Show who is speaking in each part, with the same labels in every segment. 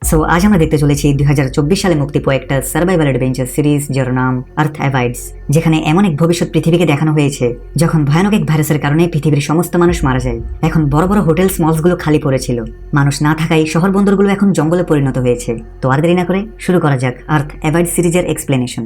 Speaker 1: So আজ আমরা দেখতে চলেছি 2024 সালে মুক্তি পাওয়া একটা সার্ভাইভাল অ্যাডভেঞ্চার সিরিজ যার নাম আর্থ অ্যাভাইডস, যেখানে এমন এক ভবিষ্যৎ পৃথিবীকে দেখানো হয়েছে যখন ভয়ানক এক ভাইরাসের কারণে পৃথিবীর সমস্ত মানুষ মারা যায়। এখন বড় বড় হোটেল মলসগুলো খালি পড়েছিল, মানুষ না থাকায় শহর বন্দরগুলো এখন জঙ্গলে পরিণত হয়েছে। তো আর দেরি না করে শুরু করা যাক আর্থ অ্যাভাইডস সিরিজের এক্সপ্লেনেশন।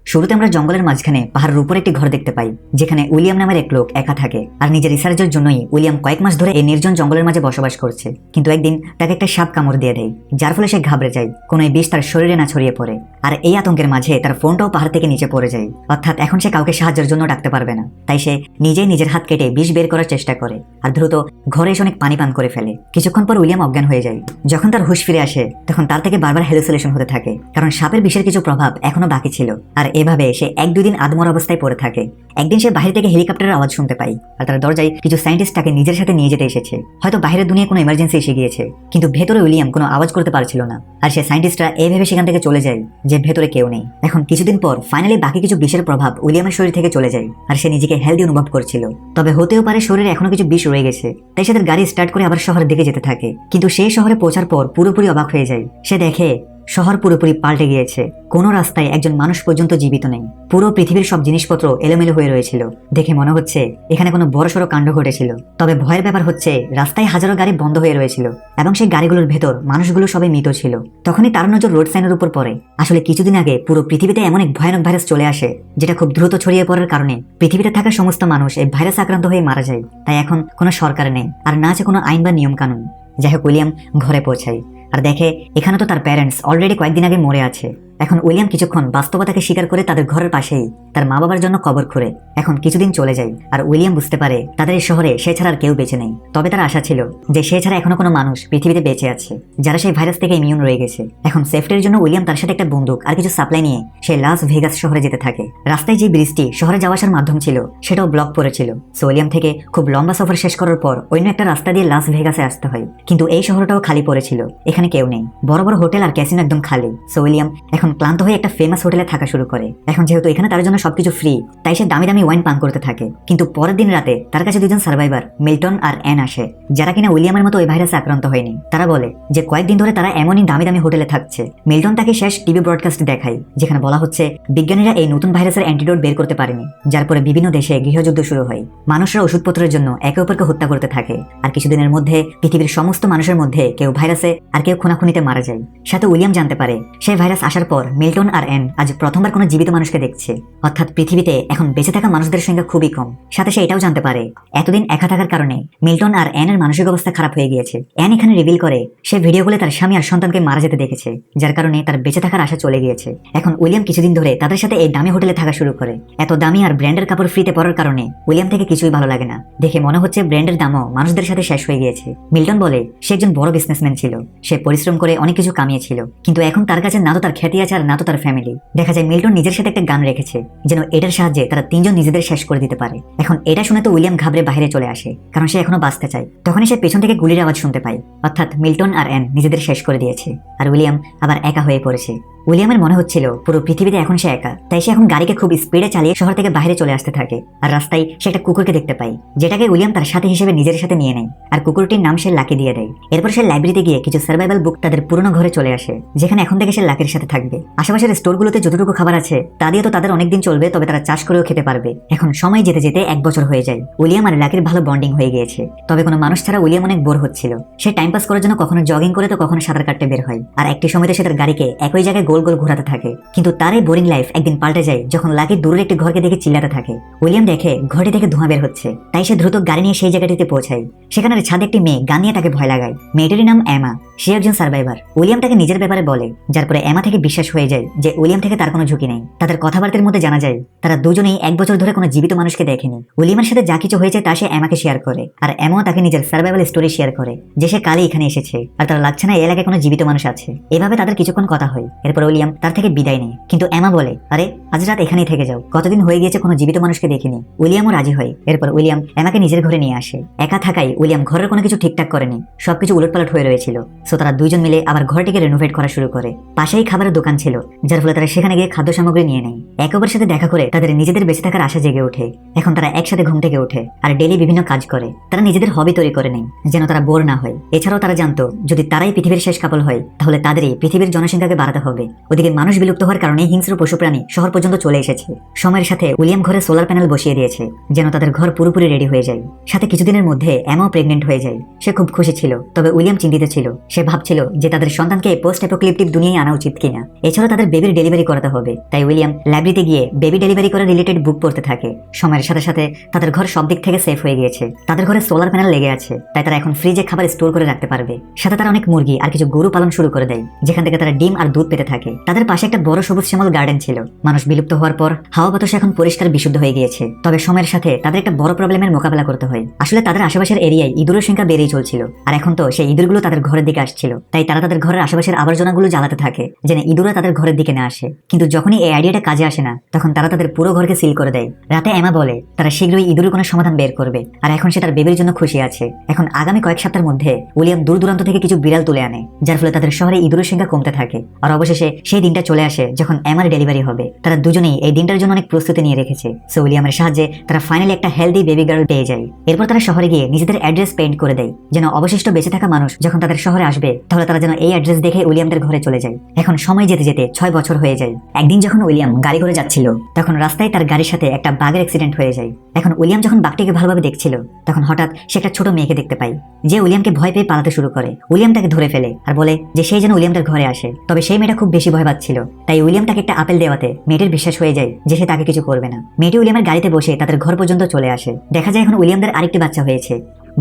Speaker 1: শুরুতে আমরা জঙ্গলের মাঝখানে পাহাড়ের উপর একটি ঘর দেখতে পাই, যেখানে উইলিয়াম নামের এক লোক একা থাকে। আর নিজের রিসার্চের জন্যই উইলিয়াম কয়েক মাস ধরে এই নির্জন জঙ্গলের মাঝে বসবাস করছে। কিন্তু একদিন তাকে একটা সাপ কামড় দিয়ে দেয়, যার ফলে সে ঘাবড়ে যায় কোনো এই বিষ তার শরীরে না ছড়িয়ে পড়ে। আর এই আতঙ্কের মাঝে তার ফোনটাও পাহাড় থেকে নিচে পড়ে যায়, অর্থাৎ এখন সে কাউকে সাহায্যের জন্য ডাকতে পারবে না। তাই সে নিজেই নিজের হাত কেটে বিষ বের করার চেষ্টা করে আর দ্রুত ঘরে এসে অনেক পানি পান করে ফেলে। কিছুক্ষণ পর উইলিয়াম অজ্ঞান হয়ে যায়। যখন তার হুঁশ ফিরে আসে তখন তার থেকে বারবার হ্যালুসিনেশন হতে থাকে, কারণ সাপের বিষের কিছু প্রভাব এখনো বাকি ছিল। আর এভাবে সে দুই দিন আদমর অবস্থায় পড়ে থাকে। একদিন সে বাইরে থেকে হেলিকপ্টারের আওয়াজ শুনতে পায়, আর তার দরজায় কিছু সায়েন্টিস্ট তাকে নিজের সাথে নিয়ে যেতে এসেছে। হয়তো বাইরের দুনিয়ায় কোনো ইমার্জেন্সি এসে গিয়েছে, কিন্তু ভেতরে উইলিয়াম কোনো আওয়াজ করতে পারছিল না। আর সে সায়েন্টিস্টরা এই ভেবে সেখান থেকে চলে যায় যে ভেতরে কেউ নেই। এখন কিছুদিন পর ফাইনালি বাকি কিছু বিষের প্রভাব উইলিয়ামের শরীর থেকে চলে যায়, আর সে নিজেকে হেলদি অনুভব করছিল। তবে হতেও পারে শরীরে এখনো কিছু বিষ রয়ে গেছে। তাই সে তার গাড়ি স্টার্ট করে আবার শহরের দিকে যেতে থাকে। কিন্তু সেই শহরে পৌঁছার পর পুরোপুরি অবাক হয়ে যায়। সে দেখে শহর পুরোপুরি পাল্টে গিয়েছে। কোনো রাস্তায় একজন মানুষ পর্যন্ত জীবিত নেই। পুরো পৃথিবীর সব জিনিসপত্র এলোমেলো হয়ে রয়েছিল। দেখে মনে হচ্ছে এখানে কোনো বড়সড় কাণ্ড ঘটেছিল। তবে ভয়ের ব্যাপার হচ্ছে রাস্তায় হাজারো গাড়ি বন্ধ হয়ে রয়েছিল এবং সেই গাড়িগুলোর ভেতর মানুষগুলো সবাই মৃত ছিল। তখনই তার নজর রোড সাইনের উপর পড়ে। আসলে কিছুদিন আগে পুরো পৃথিবীতে এমন এক ভয়ানক ভাইরাস চলে আসে, যেটা খুব দ্রুত ছড়িয়ে পড়ার কারণে পৃথিবীতে থাকা সমস্ত মানুষ এই ভাইরাস আক্রান্ত হয়ে মারা যায়। তাই এখন কোনো সরকার নেই, আর না আছে কোনো আইন বা নিয়ম কানুন। যাই হোক, উইলিয়াম ঘরে পৌঁছায় আর দেখে এখানে তো তার প্যারেন্টস অলরেডি কয়েকদিন আগে মরে আছে। এখন উইলিয়াম কিছুক্ষণ বাস্তবতাকে স্বীকার করে তাদের ঘরের পাশেই তার মা বাবার জন্য কবর খুঁড়ে। এখন কিছুদিন চলে যায় আর উইলিয়াম বুঝতে পারে তাদের এই শহরে সে ছাড়া আর কেউ বেঁচে নেই। তবে তার আশা ছিল যে সে ছাড়া এখনো কোনো মানুষ পৃথিবীতে বেঁচে আছে যারা সেই ভাইরাস থেকে ইমিউন রয়ে গেছে। এখন সেফটির জন্য উইলিয়াম তার সাথে একটা বন্দুক আর কিছু সাপ্লাই নিয়ে সে লাস ভেগাস শহরে যেতে থাকে। রাস্তায় যে ব্রিজটি শহরে যাওয়া আসার মাধ্যম ছিল সেটাও ব্লক পড়েছিল। সো উইলিয়াম থেকে খুব লম্বা সফর শেষ করার পর অন্য একটা রাস্তা দিয়ে লাস ভেগাসে আসতে হয়। কিন্তু এই শহরটাও খালি পড়েছিল, এখানে কেউ নেই। বড় বড় হোটেল আর ক্যাসিনো একদম খালি। সো উইলিয়াম এখন ক্লান্ত হয়ে একটা ফেমাস হোটেলে থাকা শুরু করে। এখন যেহেতু এখানে তার জন্য সবকিছু ফ্রি, তাই সে দামি দামি ওয়াইন পান করতে থাকে। কিন্তু পরের দিন রাতে তার কাছে দুজন সার্ভাইভার মিল্টন আর অ্যান আসে, যারা কিনা উইলিয়ামের মতো এই ভাইরাসে আক্রান্ত হয়নি। তারা বলে যে কয়েকদিন ধরে তারা এমনই দামি দামি হোটেলে থাকছে। মিল্টন তাকে শেষ টিভি ব্রডকাস্ট দেখায়, যেখানে বলা হচ্ছে বিজ্ঞানীরা এই নতুন ভাইরাসের অ্যান্টিডোট বের করতে পারেনি, যার পরে বিভিন্ন দেশে গৃহযুদ্ধ শুরু হয়। মানুষরা ওষুধপত্রের জন্য একে অপরকে হত্যা করতে থাকে। আর কিছুদিনের মধ্যে পৃথিবীর সমস্ত মানুষের মধ্যে কেউ ভাইরাসে আর কেউ খুনাখুনিতে মারা যায়। সাথে উইলিয়াম জানতে পারে সেই ভাইরাস আসার পর মিল্টন আর অ্যান আজ প্রথমবার কোনো জীবিত মানুষকে দেখছে, অর্থাৎ পৃথিবীতে এখন বেঁচে থাকা মানুষদের সংখ্যা খুবই কম। সাথে সে এটাও জানতে পারে এতদিন একা থাকার কারণে মিল্টন আর অ্যানের মানসিক অবস্থা খারাপ হয়ে গিয়েছে। অ্যান এখানে রিভিল করে সে ভিডিও কলে তার স্বামী আর সন্তানকে মারা যেতে দেখেছে, যার কারণে তার বেঁচে থাকার আশা চলে গিয়েছে। এখন উইলিয়াম কিছুদিন ধরে তাদের সাথে এই দামি হোটেলে থাকা শুরু করে। এত দামি আর ব্র্যান্ডের কাপড় ফ্রিতে পরার কারণে উইলিয়াম থেকে কিছুই ভালো লাগে না। দেখে মনে হচ্ছে ব্র্যান্ডের দামও মানুষদের সাথে শেষ হয়ে গিয়েছে। মিল্টন বলে সে একজন বড় বিজনেসম্যান ছিল, সে পরিশ্রম করে অনেক কিছু কামিয়েছিল, কিন্তু এখন তার কাছে না তো তার খ্যাতি আছে আর না তো তার ফ্যামিলি। দেখা যায় মিল্টন নিজের সাথে একটা গান রেখেছে, যেন এটার সাহায্যে তারা তিনজন নিজেদের শেষ করে দিতে পারে। এখন এটা শুনে তো উইলিয়াম ঘাবড়ে বাইরে চলে আসে, কারণ সে এখনো বাঁচতে চায়। তখনই সে পেছন থেকে গুলির আওয়াজ শুনতে পায়, অর্থাৎ মিল্টন আর অ্যান নিজেদের শেষ করে দিয়েছে আর উইলিয়াম আবার একা হয়ে পড়েছে। উইলিয়ামের মনে হচ্ছিল পুরো পৃথিবীতে এখন সে একা। তাই সে এখন গাড়িকে খুব স্পিডে চালিয়ে শহর থেকে বাইরে চলে আসতে থাকে। আর রাস্তায় সে একটা কুকুরকে দেখতে পায়, যেটাকে উইলিয়াম তার সাথে হিসেবে নিজের সাথে নিয়ে নেয়। আর কুকুরটির নাম সে লাকি দিয়ে দেয়। এরপর সে লাইব্রেরিতে গিয়ে কিছু সার্ভাইভাল বুক তাদের পুরনো ঘরে চলে আসে, যেখানে এখন থেকে সে লাকির সাথে থাকবে। আশেপাশের স্টোরগুলোতে যতটুকু খাবার আছে তা দিয়ে তো তাদের অনেকদিন চলবে, তবে তারা চাষ করেও খেতে পারবে। এখন সময় যেতে যেতে 1 বছর হয়ে যায়। উইলিয়াম আর লাকির ভালো বন্ডিং হয়ে গিয়েছে। তবে কোনো মানুষ ছাড়া উইলিয়াম অনেক বোর হচ্ছিল। সে টাইম পাস করার জন্য কখনো জগিং করে তো কখনো সাঁতার কাটতে বের হয়। আর একটি সময়তে সে তার গাড়িকে একই জায়গায় গোল গোল ঘোরাতে থাকে। কিন্তু তার এই বোরিং লাইফ একদিন পাল্টে যায় যখন লাকি দূরের একটি ঘরকে দেখে চিল্লাতে থাকে। উইলিয়াম দেখে ঘরটি থেকে ধোঁয়া বের হচ্ছে, তাই সে দ্রুত গাড়ি নিয়ে সেই জায়গাটিতে পৌঁছায়। সেখানে ছাদে একটি মেয়ে গান নিয়ে তাকে ভয় লাগায়। মেয়েটির নাম এমা, সে একজন সার্ভাইভার। উইলিয়াম তাকে নিজের ব্যাপারে বলে, যার পরে এমা থেকে বিশ্বাস হয়ে যায় যে উইলিয়াম থেকে তার কোনো ঝুঁকি নেই। তাদের কথাবার্তার মধ্যে জানা যায় তারা দুজনেই 1 বছর ধরে কোনো জীবিত মানুষকে দেখেনি। উইলিয়ামের সাথে যা কিছু হয়েছে তা সে এমাকে শেয়ার করে, আর এমাও তাকে নিজের সার্ভাইভাল স্টোরি শেয়ার করে যে সে কালই এখানে এসেছে আর তার লাগছে না এই এলাকায় কোনো জীবিত মানুষ আছে। এভাবে তাদের কিছুক্ষণ কথা হয়। এরপর উইলিয়াম তার থেকে বিদায় নেয়, কিন্তু এমা বলে আরে আজ রাত এখানেই থেকে যাও, কতদিন হয়ে গিয়েছে কোনো জীবিত মানুষকে দেখিনি। উইলিয়ামও রাজি হয়। এরপর উইলিয়াম এমাকে নিজের ঘরে নিয়ে আসে। একা থাকায় উইলিয়াম ঘরের কোনো কিছু ঠিকঠাক করেনি, সবকিছু উলটপালট হয়ে রয়েছিল। সো তারা দুইজন মিলে আবার ঘরটিকে রেনোভেট করা শুরু করে। পাশেই খাবারের দোকান ছিল, যার ফলে তারা সেখানে গিয়ে খাদ্য সামগ্রী নিয়ে নেয়। একে অপরের সাথে দেখা করে তাদের নিজেদের বেঁচে থাকার আশা জেগে ওঠে। এখন তারা একসাথে ঘুম থেকে ওঠে আর ডেইলি বিভিন্ন কাজ করে। তারা নিজেদের হবি তৈরি করে নেয় যেন তারা বোর না হয়। এছাড়াও তারা জানতো যদি তারাই পৃথিবীর শেষ কাপল হয় তাহলে তাদেরই পৃথিবীর জনসংখ্যাকে বাড়াতে হবে। ওদিকে মানুষ বিলুপ্ত হওয়ার কারণে হিংস্র পশু প্রাণী শহর পর্যন্ত চলে এসেছে। সময়ের সাথে উইলিয়াম ঘরে সোলার প্যানেল বসিয়ে দিয়েছে যেন তাদের ঘর পুরোপুরি রেডি হয়ে যায়। সাথে কিছুদিনের মধ্যে এমাও প্রেগনেন্ট হয়ে যায়। সে খুব খুশি ছিল, তবে উইলিয়াম চিন্তিত ছিল। সে ভাবছিল যে তাদের সন্তানকে পোস্ট অ্যাপোক্যালিপটিক দুনিয়ায় আনা উচিত কিনা। এছাড়াও তাদের বেবির ডেলিভারি করাতে হবে। তাই উইলিয়াম লাইব্রেরিতে গিয়ে বেবি ডেলিভারি করা রিলেটেড বুক পড়তে থাকে। সময়ের সাথে সাথে তাদের ঘর সব দিক থেকে সেফ হয়ে গিয়েছে। তাদের ঘরে সোলার প্যানেল লেগে আছে, তাই তারা এখন ফ্রিজে খাবার স্টোর করে রাখতে পারবে। সাথে তারা অনেক মুরগি আর কিছু গরু পালন শুরু করে দেয়, যেখান থেকে তারা ডিম আর দুধ পেতে থাকে। তাদের পাশে একটা বড় সবুজ শ্যামল গার্ডেন ছিল। মানুষ বিলুপ্ত হওয়ার পর হাওয়া বাতাস এখন পরিষ্কার বিশুদ্ধ হয়ে গিয়েছে। তবে সময়ের সাথে তাদের একটা বড় প্রবলেমের মোকাবেলা করতে হয়। আসলে তাদের আশেপাশের এরিয়ায় ইঁদুরের সংখ্যা বেড়েই চলছিল, আর এখন তো সেই ইঁদুরগুলো তাদের ঘরের দিকে আসছিল। তাই তারা তাদের ঘরের আশেপাশের আবর্জনাগুলো জ্বালাতে থাকে যেন ইঁদুররা তাদের ঘরের দিকে না আসে। কিন্তু যখনই এই আইডিয়াটা কাজে আসে না, তখন তারা তাদের পুরো ঘরকে সিল করে দেয়। রাতে এমা বলে তারা শীঘ্রই ইঁদুরের কোনো সমাধান বের করবে, আর এখন সে তার বেবির জন্য খুশি আছে। এখন আগামী কয়েক সপ্তাহের মধ্যে উইলিয়াম দূর দূরান্ত থেকে কিছু বিড়াল তুলে আনে, যার ফলে তাদের শহরে ইঁদুরের সংখ্যা কমতে থাকে। আর অবশেষে সেই দিনটা চলে আসে যখন এমার ডেলিভারি হবে। তারা দুজনেই এই দিনটার জন্য অনেক প্রস্তুতি নিয়ে রেখেছে। সো উইলিয়ামের সাহায্যে তারা ফাইনালি একটা হেলদি বেবি গার্ল পেয়ে যায়। এরপর তারা শহরে গিয়ে নিজেদের অ্যাড্রেস পেইন্ট করে দেয় যেন অবশিষ্ট বেঁচে থাকা মানুষ যখন তাদের শহরে আসবে তাহলে তারা যেন এই অ্যাড্রেস দেখে উইলিয়ামদের ঘরে চলে যায়। এখন সময় যেতে যেতে 6 বছর হয়ে যায়। একদিন যখন উইলিয়াম গাড়ি করে যাচ্ছিল, তখন রাস্তায় তার গাড়ির সাথে একটা বাঘের অ্যাক্সিডেন্ট হয়ে যায়। এখন উইলিয়াম যখন বাঘটিকে ভালোভাবে দেখছিল, তখন হঠাৎ সে একটা ছোট মেয়েকে দেখতে পায় যে উইলিয়ামকে ভয় পেয়ে পালাতে শুরু করে। উইলিয়াম তাকে ধরে ফেলে আর বলে যে সেই যেন উইলিয়ামদের ঘরে আসে। তবে সেই মেয়েটা খুব বেশি ভয় পাচ্ছিল, তাই উইলিয়াম তাকে একটা আপেল দেওয়াতে মেয়েটির বিশ্বাস হয়ে যায় যে সে তাকে কিছু করবে না। মেয়েটি উইলিয়ামের গাড়িতে বসে তাদের ঘর পর্যন্ত চলে আসে। দেখা যায় এখন উইলিয়ামদের আরেকটি বাচ্চা হয়েছে।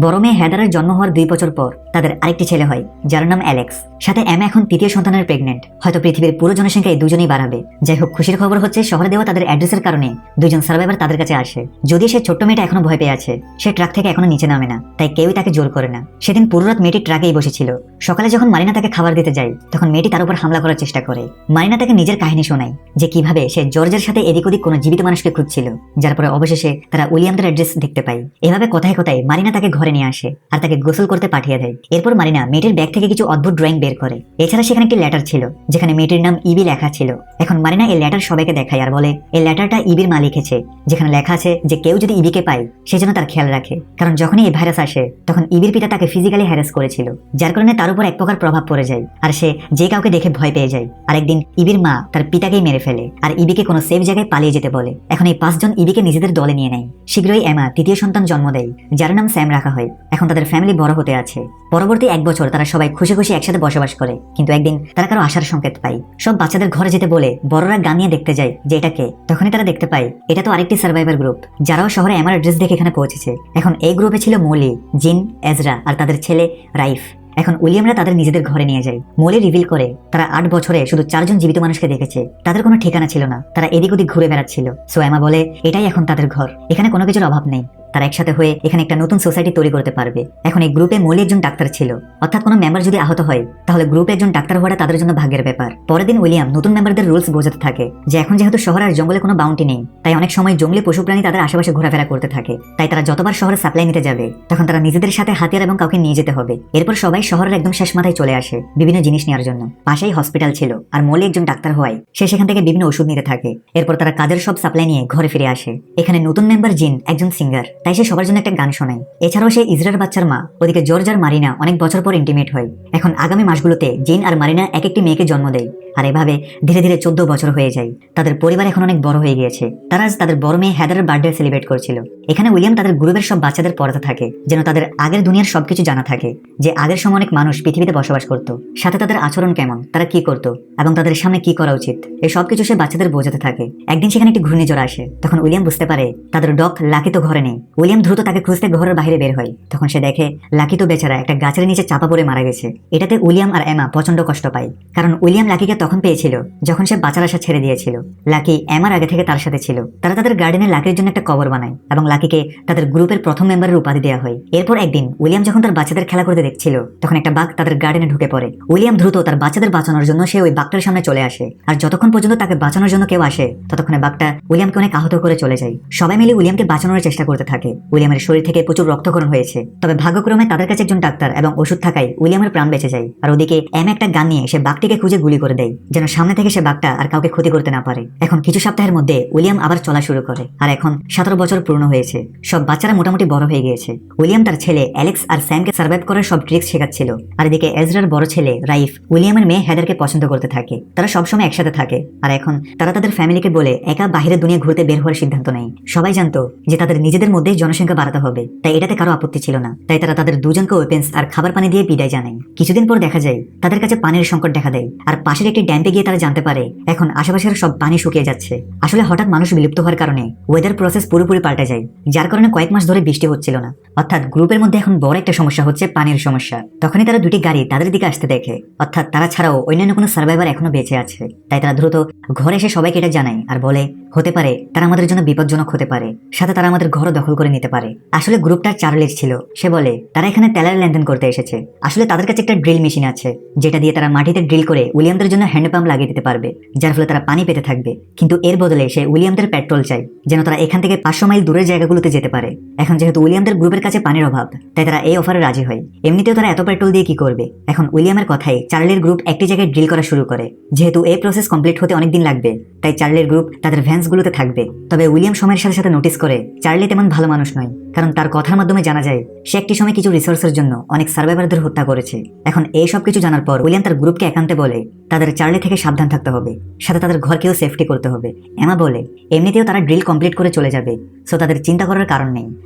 Speaker 1: বড় মেয়ে হেদারের জন্ম হওয়ার 2 বছর পর তাদের আরেকটি ছেলে হয়, যার নাম অ্যালেক্স। সাথে এমা এখন 3য় সন্তানের প্রেগনেন্ট। হয়তো পৃথিবীর পুরো জনসংখ্যায় দুজনেই বাড়াবে। যাই হোক, খুশির খবর হচ্ছে শহরে দেওয়া তাদের অ্যাড্রেসের কারণে দুজন সার্ভাইভার তাদের কাছে আসে। যদি সে ছোট্ট মেয়েটা এখনো ভয় পেয়ে আছে, সে ট্রাক থেকে এখনো নিচে নামে না, তাই কেউই তাকে জোর করে না। সেদিন পুরো রাত মেয়েটি ট্রাকেই বসেছিল। সকালে যখন মারিনা তাকে খাবার দিতে যায়, তখন মেয়েটি তার উপর হামলা করার চেষ্টা করে। মারিনা তাকে নিজের কাহিনী শোনায় যে কিভাবে সে জর্জের সাথে এদিক ওদিক কোনো জীবিত মানুষকে খুঁজছিল, যার পরে অবশেষে তারা উইলিয়ামদের অ্যাড্রেস দেখতে পায়। এভাবে কথায় কথায় মারিনা তাকে ঘরে নিয়ে আসে আর তাকে গোসল করতে পাঠিয়ে দেয়। এরপর মারিনা মেয়েটির ব্যাগ থেকে কিছু অদ্ভুত ড্রয়িং বের করে। এছাড়া সেখানে একটি লেটার ছিল যেখানে মেয়েটির নাম ইবি লেখা ছিল। এখন মারিনা এই লেটার সবাইকে দেখায় আর বলে এই লেটারটা ইবির মা লিখেছে, যেখানে লেখা আছে যে কেউ যদি ইবিকে পায় সে যেন তার খেয়াল রাখে, কারণ যখনই এই ভাইরাস আসে তখন ইবির পিতা তাকে ফিজিক্যালি হ্যারাস করেছিল, যার কারণে তার উপর এক প্রকার প্রভাব পড়ে যায় আর সে যে কাউকে দেখে ভয় পেয়ে যায়। আর একদিন ইবির মা তার পিতাকেই মেরে ফেলে আর ইবিকে কোনো সেফ জায়গায় পালিয়ে যেতে বলে। এখন এই 5 জন ইবিকে নিজেদের দলে নিয়ে নেয়। শীঘ্রই এমা 3য় সন্তান জন্ম দেয়, যার নাম স্যাম রাখা হয়। এখন তাদের ফ্যামিলি বড় হতে আছে। পরবর্তী 1 বছর তারা সবাই খুশি খুশি একসাথে বসবাস করে। কিন্তু একদিন তারা কারো আসার সংকেত পায়। সব বাচ্চাদের ঘরে যেতে বলে বড়রা গান নিয়ে দেখতে যায় যে এটা কে। তখনই তারা দেখতে পায় এটা তো আরেকটি সার্ভাইভার গ্রুপ, যারাও শহরে এমার অ্যাড্রেস দেখে এখানে পৌঁছেছে। এখন এই গ্রুপে ছিল মলি, জিন, এজরা আর তাদের ছেলে রাইফ। এখন উইলিয়ামরা তাদের নিজেদের ঘরে নিয়ে যায়। মলি রিভিল করে তারা 8 বছরে শুধু 4 জন জীবিত মানুষকে দেখেছে। তাদের কোনো ঠিকানা ছিল না, তারা এদিক ওদিক ঘুরে বেড়াচ্ছিল। সো এমা বলে এটাই এখন তাদের ঘর, এখানে কোনো কিছুর অভাব নেই। তারা একসাথে হয়ে এখানে একটা নতুন সোসাইটি তৈরি করতে পারবে। এখন এই গ্রুপে মলি একজন ডাক্তার ছিল, অর্থাৎ কোনো মেম্বার যদি আহত হয় তাহলে গ্রুপে একজন ডাক্তার হওয়াটা তাদের জন্য ভাগ্যের ব্যাপার। পরের দিন উইলিয়াম নতুন মেম্বারদের রুলস বোঝাতে থাকে যে এখন যেহেতু শহর আর জঙ্গলে কোনো বাউন্টি নেই, তাই অনেক সময় জঙ্গলি পশু প্রাণী তাদের আশেপাশে ঘোরাফেরা করতে থাকে। তাই তারা যতবার শহরে সাপ্লাই নিতে যাবে তখন তারা নিজেদের সাথে হাতিয়ার এবং কাউকে নিয়ে যেতে হবে। এরপর সবাই শহরের একদম শেষ মাথায় চলে আসে বিভিন্ন জিনিস নেওয়ার জন্য। পাশেই হসপিটাল ছিল আর মলি একজন ডাক্তার হওয়ায় সে সেখান থেকে বিভিন্ন ওষুধ নিতে থাকে। এরপর তারা কাজের সব সাপ্লাই নিয়ে ঘরে ফিরে আসে। এখানে নতুন মেম্বার জিন একজন সিঙ্গার, তাই সে সবার জন্য একটা গান শোনায়। এছাড়াও সে ইজরার বাচ্চার মা। ওদিকে জর্জ আর মারিনা অনেক বছর পর ইন্টিমেট হয়। এখন আগামী মাসগুলোতে জিন আর মারিনা এক একটি মেয়েকে জন্ম দেয়। আর এভাবে ধীরে ধীরে 14 বছর হয়ে যায়। তাদের পরিবার এখন অনেক বড় হয়ে গিয়েছে। তারা আজ তাদের বড় মেয়ে হেদারের বার্থডে সেলিব্রেট করছিল। এখানে উইলিয়াম তাদের গ্রুপের সব বাচ্চাদের পড়াতে থাকে যেন তাদের আগের দুনিয়ার সবকিছু জানা থাকে, যে আগের সময় অনেক মানুষ পৃথিবীতে বসবাস করত, সাথে তাদের আচরণ কেমন, তারা কি করত এবং তাদের সামনে কি করা উচিত, এই সবকিছু সে বাচ্চাদের বোঝাতে থাকে। একদিন সেখানে একটি ঘূর্ণিঝড় আসে। তখন উইলিয়াম বুঝতে পারে তাদের ডগ লাকি তো ঘরে নেই। উইলিয়াম দ্রুত তাকে খুঁজতে ঘরের বাইরে বের হয়। তখন সে দেখে লাকি তো বেচারা একটা গাছের নিচে চাপা পড়ে মারা গেছে। এটাতে উইলিয়াম আর এমা প্রচন্ড কষ্ট পায়, কারণ উইলিয়াম লাকিকে তখন পেয়েছিল যখন সে বাঁচার আশা ছেড়ে দিয়েছিল। লাকি এমার আগে থেকে তার সাথে ছিল। তারা তাদের গার্ডেনে লাকির জন্য একটা কবর বানায় এবং লাকিকে তাদের গ্রুপের প্রথম মেম্বারের উপাধি দেওয়া হয়। এরপর একদিন উইলিয়াম যখন তার বাচ্চাদের খেলা করতে দেখছিল, তখন একটা বাঘ তাদের গার্ডেনে ঢুকে পড়ে। উইলিয়াম দ্রুত তার বাচ্চাদের বাঁচানোর জন্য সে ওই বাঘটার সামনে চলে আসে, আর যতক্ষণ পর্যন্ত তাকে বাঁচানোর জন্য কেউ আসে ততক্ষণে বাঘটা উইলিয়ামকে অনেক আহত করে চলে যায়। সবাই মিলে উইলিয়ামকে বাঁচানোর চেষ্টা করতে থাকে। উইলিয়ামের শরীর থেকে প্রচুর রক্তক্ষরণ হয়েছে, তবে ভাগ্যক্রমে তাদের কাছে একজন ডাক্তার এবং ওষুধ থাকায় উইলিয়ামের প্রাণ বেঁচে যায়। আর ওদিকে এম একটা গান নিয়ে সে বাঘটিকে খুঁজে গুলি করে দেয়, যেন সামনে থেকে সে বাঘটা আর কাউকে ক্ষতি করতে না পারে। এখন কিছু সপ্তাহের মধ্যে উইলিয়াম আবার চলা শুরু করে, আর এখন 17 বছর পূর্ণ হয়েছে। সব বাচ্চারা মোটামুটি বড় হয়ে গিয়েছে। উইলিয়াম তার ছেলে অ্যালেক্স আর স্যামকে সার্ভাইভ করার সব ট্রিক্স শেখাচ্ছিল। আর এদিকে এজরার বড় ছেলে রাইফ উইলিয়ামের মেয়ে হেদারকে পছন্দ করতে থাকে। তারা সবসময় একসাথে থাকে, আর এখন তারা তাদের ফ্যামিলিকে বলে একা বাইরের দুনিয়া ঘুরতে বের হওয়ার সিদ্ধান্ত নেয়। সবাই জানতো যে তাদের নিজেদের মধ্যেই জনসংখ্যা বাড়াতে হবে, তাই এটাতে কারো আপত্তি ছিল না। তাই তারা তাদের দুজনকে ওয়েপেন্স আর খাবার পানি দিয়ে বিদায় জানায়। কিছুদিন পর দেখা যায় তাদের কাছে পানির সংকট দেখা দেয়, আর পাশের একটি ড্যাম্পে গিয়ে তারা জানতে পারে এখন আশেপাশের সব পানি শুকিয়ে যাচ্ছে। আসলে হঠাৎ মানুষ বিলুপ্ত হওয়ার কারণে ওয়েদার প্রসেস পুরোপুরি পাল্টে যায়, যার কারণে কয়েক মাস ধরে বৃষ্টি হচ্ছিল না। অর্থাৎ গ্রুপের মধ্যে এখন বড় একটা সমস্যা হচ্ছে পানির সমস্যা। তখনই তারা দুটি গাড়ি তাদের দিকে আসতে দেখে, অর্থাৎ তারা ছাড়াও অন্যান্য কোনো সার্ভাইভার এখনো বেঁচে আছে। তাই তারা দ্রুত ঘরে এসে সবাইকে এটা জানায় আর বলে হতে পারে তারা আমাদের জন্য বিপজ্জনক হতে পারে, সাথে তারা আমাদের ঘর দখল করে নিতে পারে। আসলে গ্রুপটা চার্লির ছিল। সে বলে তারা এখানে তেলের লেনদেন করতে এসেছে। আসলে তাদের কাছে একটা ড্রিল মেশিন আছে, যেটা দিয়ে তারা মাটিতে ড্রিল করে উইলিয়ামদের জন্য হ্যান্ড পাম্প লাগিয়ে দিতে পারবে, যার ফলে তারা পানি পেতে থাকবে। কিন্তু এর বদলে সে উইলিয়ামদের পেট্রোল চাই, যেন তারা এখান থেকে 500 মাইল দূরের জায়গাগুলোতে যেতে পারে। এখন যেহেতু উইলিয়ামদের গ্রুপের কাছে পানির অভাব, তাই তারা এই অফারে রাজি হয়। এমনিতেও তারা এত পেট্রোল দিয়ে কি করবে। এখন উইলিয়ামের কথায় চার্লির গ্রুপ একটি জায়গায় ড্রিল করা শুরু করে। যেহেতু এই প্রসেস কমপ্লিট হতে অনেকদিন লাগবে, তাই চার্লির গ্রুপ তাদের ভ্যান্সগুলোতে থাকবে। তবে উইলিয়াম সময়ের সাথে সাথে নোটিস করে চার্লি তেমন ভালো মানুষ নয়, কারণ তার কথার মাধ্যমে জানা যায় সে একটি সময় কিছু রিসোর্সের জন্য অনেক সার্ভাইভারদের হত্যা করেছে। এখন এই সব কিছু জানার পর উইলিয়াম তার গ্রুপকে একান্তে বলে তাদের চার্লি থেকে সাবধান থাকতে হবে, সাথে তাদের ঘরকেও সেফটি করতে হবে। এমা বলে এমনিতেও তারা ড্রিল কমপ্লিট করে চলে যাবে, সো তাদের চিন্তা করার কারণ নেই।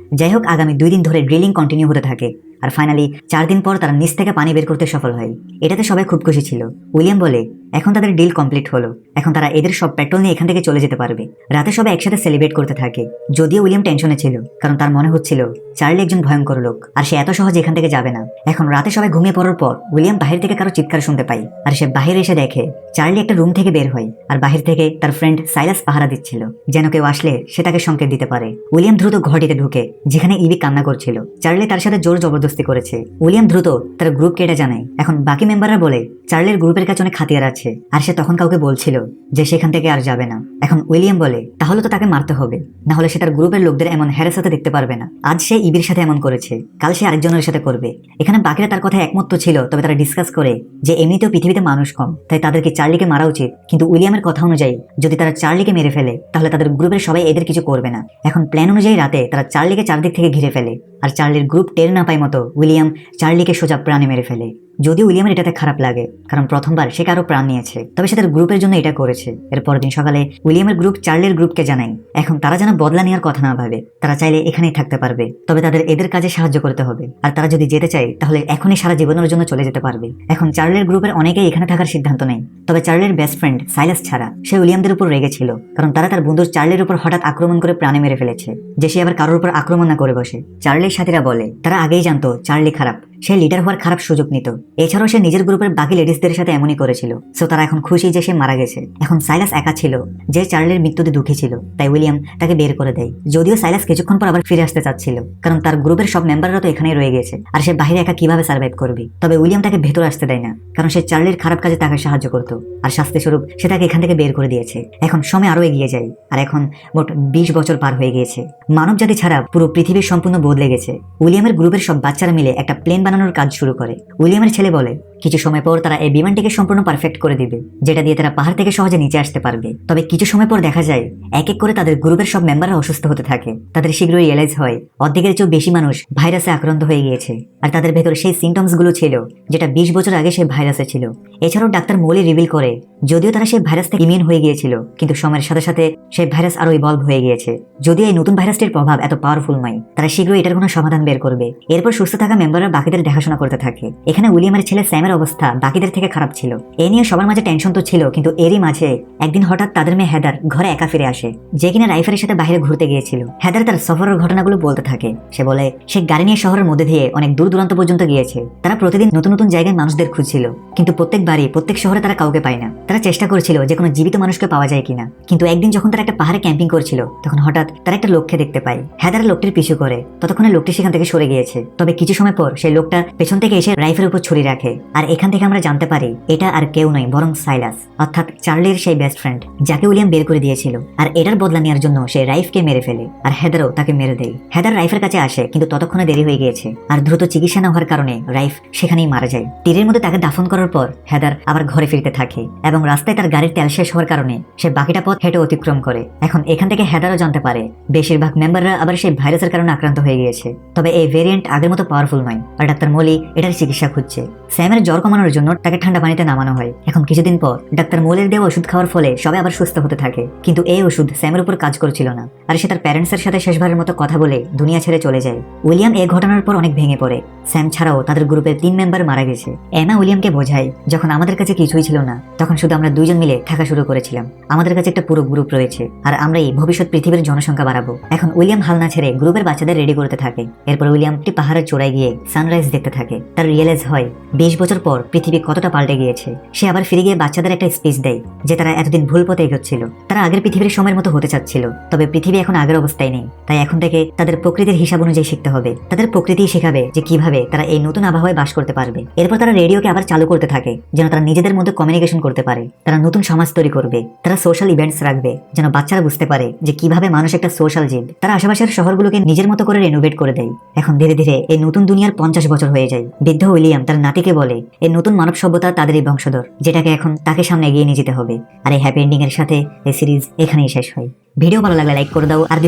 Speaker 1: যাই হোক, আগামী 2 দিন ধরে ড্রিলিং কন্টিনিউ হতে থাকে, আর ফাইনালি 4 দিন পর তারা নিচ থেকে পানি বের করতে সফল হয়। এটাতে সবাই খুব খুশি ছিল। উইলিয়াম বলে এখন তাদের ডিল কমপ্লিট হলো, এখন তারা এদের সব পেট্রোল নিয়ে এখান থেকে চলে যেতে পারবে। রাতে সবাই একসাথে সেলিব্রেট করতে থাকে, যদিও উইলিয়াম টেনশনে ছিল, কারণ তার মনে হচ্ছিল চার্লি একজন ভয়ঙ্কর লোক, আর সে এত সহজে এখান থেকে যাবে না। এখন রাতে সবাই ঘুমিয়ে পড়ার পর উইলিয়াম বাহির থেকে কারো চিৎকার শুনতে পায়, আর সে বাহিরে এসে দেখে চার্লি একটা রুম থেকে বের হয়, আর বাহির থেকে তার ফ্রেন্ড সাইলাস পাহারা দিচ্ছিল, যেন কেউ আসলে সে তাকে সংকেত দিতে পারে। উইলিয়াম দ্রুত ঘরটিতে ঢুকে, যেখানে ইভি কান্না করছিল। চার্লি তার সাথে জোর জবরদস্তি করেছে। উইলিয়াম দ্রুত তার গ্রুপকে এটা জানায়। এখন বাকি মেম্বাররা বলে চার্লির গ্রুপের কাছে অনেক হাতিয়ার আছে, আর সে তখন কাউকে বলছিল যে সেখান থেকে আর যাবে না। এখন উইলিয়াম বলে তাহলে তো তাকে মারতে হবে, না হলে সে তার গ্রুপের লোকদের এমন হ্যারাস হতে দেখতে পারবে না। আজ সে ইবির সাথে এমন করেছে, কাল সে আরেকজনের সাথে করবে। এখানে বাকিরা তার কথা একমত তো ছিল, তবে তারা ডিসকাস করে যে এমনিতেও পৃথিবীতে মানুষ কম, তাই তাদেরকে চার্লিকে মারা উচিত। কিন্তু উইলিয়ামের কথা অনুযায়ী যদি তারা চার্লিকে মেরে ফেলে তাহলে তাদের গ্রুপের সবাই এদের কিছু করবে না। এখন প্ল্যান অনুযায়ী রাতে তারা চার্লিকে চারদিক থেকে ঘিরে ফেলে, আর চার্লির গ্রুপ টের না পায় মতো উইলিয়াম চার্লিকে সোজা প্রাণে মেরে ফেলে। যদিও উইলিয়ামের এটাতে খারাপ লাগে, কারণ প্রথমবার সে কারো প্রাণ নিয়েছে, তবে সে তার গ্রুপের জন্য এটা করেছে। এর পরের দিন সকালে উইলিয়ামের গ্রুপ চার্লির গ্রুপকে জানায় এখন তারা যেন বদলা নেওয়ার কথা না ভাবে, তারা চাইলে এখানেই থাকতে পারবে, তবে তাদের এদের কাজে সাহায্য করতে হবে। আর তারা যদি যেতে চায় তাহলে এখনই সারা জীবনের জন্য চলে যেতে পারবে। এখন চার্লির গ্রুপের অনেকেই এখানে থাকার সিদ্ধান্ত নেয়, তবে চার্লির বেস্ট ফ্রেন্ড সাইলাস ছাড়া। সে উইলিয়ামদের উপর রেগেছিল, কারণ তারা তার বন্ধু চার্লির উপর হঠাৎ আক্রমণ করে প্রাণে মেরে ফেলেছে, যে সে আবার কারোর উপর আক্রমণ না করে বসে। চার্লির সাথীরা বলে তারা আগেই জানতো চার্লি খারাপ, সে লিডার হওয়ার খারাপ সুযোগ নিত। এছাড়াও সে নিজের গ্রুপের বাকি লেডিসদের সাথে এমনই করেছিল, সো তারা এখন খুশি যে সে মারা গেছে। এখন সাইলাস একা ছিল, যে চার্লির মৃত্যুতে দুঃখী ছিল, তাই উইলিয়াম তাকে বের করে দেয়। যদিও সাইলাস কিছুক্ষণ পর আবার ফিরে আসতে চাচ্ছিল, কারণ তার গ্রুপের সব মেম্বাররা তো এখানেই রয়ে গেছে, আর সে বাইরে একা কিভাবে সার্ভাইভ করবে। তবে উইলিয়াম তাকে ভেতরে আসতে দেয় না, কারণ সে চার্লির খারাপ কাজে তাকে সাহায্য করত, আর শাস্তি স্বরূপ সে তাকে এখান থেকে বের করে দিয়েছে। এখন সময় আরো এগিয়ে যায়, আর এখন মোট 20 বছর পার হয়ে গিয়েছে। মানব জাতি ছাড়া পুরো পৃথিবীর সম্পূর্ণ বদলে গেছে। উইলিয়ামের গ্রুপের সব বাচ্চারা মিলে একটা প্লেন বানানোর কাজ শুরু করে। উইলিয়ামের ছেলে বলে কিছু সময় পর তারা এই বিমানটিকে সম্পূর্ণ পারফেক্ট করে দিবে, যেটা দিয়ে তারা পাহাড় থেকে সহজে নিচে আসতে পারবে। তবে কিছু সময় পর দেখা যায় এক এক করে তাদের গ্রুপের সব মেম্বাররা অসুস্থ হতে থাকে। তাদের শীঘ্রই রিয়েলাইজ হয় অর্ধেকের চেয়েও বেশি মানুষ ভাইরাসে আক্রান্ত হয়ে গিয়েছে, আর তাদের ভেতরে সেই সিমটমস গুলো ছিল যেটা 20 বছর আগে সেই ভাইরাসে ছিল। এছাড়াও ডাক্তার মৌলি রিভিল করে যদিও তারা সেই ভাইরাস থেকে ইমিউন হয়ে গিয়েছিল, কিন্তু সময়ের সাথে সাথে সেই ভাইরাস আরো ইভলভ হয়ে গিয়েছে। যদিও এই নতুন ভাইরাসটির প্রভাব এত পাওয়ারফুল নয়, তারা শীঘ্রই এটার কোনো সমাধান বের করবে। এরপর সুস্থ থাকা মেম্বাররা বাকিদের দেখাশোনা করতে থাকে। এখানে উইলিয়ামের ছেলে স্যামের অবস্থা বাকিদের থেকে খারাপ ছিল। এ নিয়ে সবার মাঝে টেনশন তো ছিল, কিন্তু এরই মাঝে একদিন হঠাৎ তাদের মেয়ে হেদার ঘরে একা ফিরে আসে, যে কিনা রাইফারের সাথে বাইরে ঘুরতে গিয়েছিল। হেদার তার সফরের ঘটনাগুলো বলতে থাকে। সে বলে সে গাড়ি নিয়ে শহরের মধ্যে দিয়ে অনেক দূর দূরান্ত পর্যন্ত গিয়েছে। তারা প্রতিদিন নতুন নতুন জায়গায় মানুষদের খুঁজছিল, কিন্তু প্রত্যেকবারই প্রত্যেক শহরে তারা কাউকে পায় না। তারা চেষ্টা করছিল যে কোনো জীবিত মানুষকে পাওয়া যায় কিনা। কিন্তু একদিন যখন তারা একটা পাহাড়ে ক্যাম্পিং করছিল, তখন হঠাৎ তারা একটা লোককে দেখতে পায়। হেদার লোকটির পিছু করে, ততক্ষণে লোকটি সেখান থেকে সরে গিয়েছে। তবে কিছু সময় পর সেই লোকটা পেছন থেকে এসে রাইফেলের উপর ছুরি রাখে। আর এখান থেকে আমরা জানতে পারি এটা আর কেউ নয় বরং সাইলাস, অর্থাৎ চার্লির সেই বেস্ট ফ্রেন্ড যাকে উইলিয়াম বের করে দিয়েছিল। আর এটার বদলা নেওয়ার জন্য সে রাইফকে মেরে ফেলে, আর হেদারও তাকে মেরে দেয়। হেদার রাইফের কাছে আসে, কিন্তু ততক্ষণে দেরি হয়ে গিয়েছে। আর দ্রুত চিকিৎসা না হওয়ার কারণে রাইফ সেখানেই মারা যায়। তীরের মধ্যে তাকে দাফন করার পর হেদার আবার ঘরে ফিরতে থাকে, এবং রাস্তায় তার গাড়ির তেল শেষ হওয়ার কারণে সে বাকিটা পথ হেঁটে অতিক্রম করে। এখন এখান থেকে হেদারও জানতে পারে বেশিরভাগ মেম্বাররা আবার সেই ভাইরাসের কারণে আক্রান্ত হয়ে গিয়েছে। তবে এই ভেরিয়েন্ট আগের মতো পাওয়ারফুল নয়, আর ডাক্তার মলি এটার চিকিৎসা খুঁজছে। স্যামের জ্বর কমানোর জন্য তাকে ঠান্ডা পানিতে নামানো হয়। এখন কিছুদিন পর ডাক্তার মোলের দেওয়া ওষুধ খাওয়ার ফলে সবাই আবার সুস্থ হতে থাকে, কিন্তু এই ওষুধ স্যামের উপর কাজ করছিল না। আর সে তার প্যারেন্টসের সাথে শেষবারের মতো কথা বলে দুনিয়া ছেড়ে চলে যায়। উইলিয়াম এই ঘটনার পর অনেক ভেঙে পড়ে। স্যাম ছাড়াও তাদের গ্রুপের 3 মেম্বার মারা গেছে। এমা উইলিয়ামকে বোঝায়, যখন আমাদের কাছে কিছুই ছিল না, তখন শুধু আমরা 2 জন মিলে থাকা শুরু করেছিলাম। আমাদের কাছে একটা পুরো গ্রুপ রয়েছে, আর আমরাই ভবিষ্যৎ পৃথিবীর জনসংখ্যা বাড়াবো। এখন উইলিয়াম হাল না ছেড়ে গ্রুপের বাচ্চাদের রেডি করতে থাকে। এরপর উইলিয়াম একটি পাহাড়ের চূড়ায় গিয়ে সানরাইজ দেখতে থাকে। তার রিয়েলাইজ হয় 20 বছর পর পৃথিবী কতটা পাল্টে গিয়েছে। সে আবার ফিরে গিয়ে বাচ্চাদের একটা স্পিচ দেয় যে তারা এতদিন ভুল পথে এগোচ্ছিল। তারা আগের পৃথিবীর সময়ের মতো হতে চাচ্ছিল, তবে পৃথিবী এখন আগের অবস্থায় নেই। তাই এখন থেকে তাদের প্রকৃতির হিসাব অনুযায়ী শিখতে হবে। তাদের প্রকৃতি শেখাবে যে কিভাবে তারা এই নতুন আবহাওয়ায় বাস করতে পারবে। এরপর তারা রেডিওকে আবার চালু করতে থাকে যেন তারা নিজেদের মধ্যে কমিউনিকেশন করতে পারে। তারা নতুন সমাজ তৈরি করবে। তারা সোশ্যাল ইভেন্টস রাখবে যেন বাচ্চারা বুঝতে পারে যে কিভাবে মানুষ একটা সোশ্যাল জীব। তারা আশেপাশের শহরগুলোকে নিজের মতো করে রেনোভেট করে দেয়। এখন ধীরে ধীরে এই নতুন দুনিয়ার 50 বছর হয়ে যায়। বৃদ্ধ উইলিয়াম তার নাতিকে বলে এই নতুন মানব সভ্যতা তাদেরই বংশধর, যেটাকে এখন তাকে সামনে এগিয়ে নিয়ে যেতে হবে। আর এই হ্যাপি এন্ডিং এর সাথে এই সিরিজ এখানেই শেষ হয়। ভিডিও ভালো লাগলে লাইক করে দাও, আর